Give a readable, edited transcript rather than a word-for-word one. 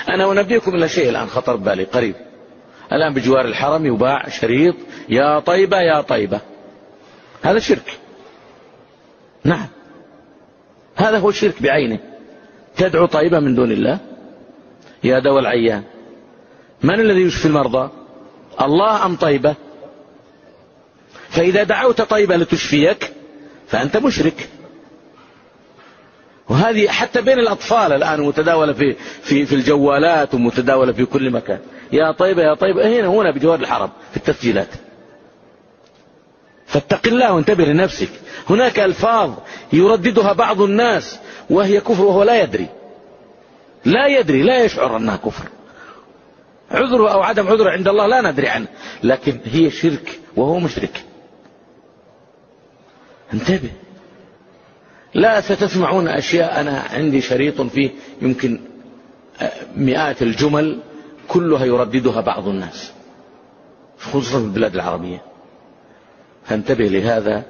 أنا أنبئكم إلى شيء الآن خطر بالي قريب. الآن بجوار الحرم يباع شريط يا طيبة يا طيبة. هذا شرك. نعم، هذا هو الشرك بعينه. تدعو طيبة من دون الله. يا دواء العيان، من الذي يشفي المرضى؟ الله أم طيبة؟ فإذا دعوت طيبة لتشفيك فأنت مشرك. وهذه حتى بين الأطفال الآن متداولة في الجوالات ومتداولة في كل مكان. يا طيبة يا طيبة، هنا بجوار الحرم في التسجيلات. فاتق الله وانتبه لنفسك. هناك ألفاظ يرددها بعض الناس وهي كفر وهو لا يدري، لا يشعر أنها كفر. عذره أو عدم عذره عند الله لا ندري عنه، لكن هي شرك وهو مشرك. انتبه. لا ستسمعون أشياء. أنا عندي شريط فيه يمكن مئات الجمل كلها يرددها بعض الناس خصوصا في البلاد العربية. فانتبه لهذا.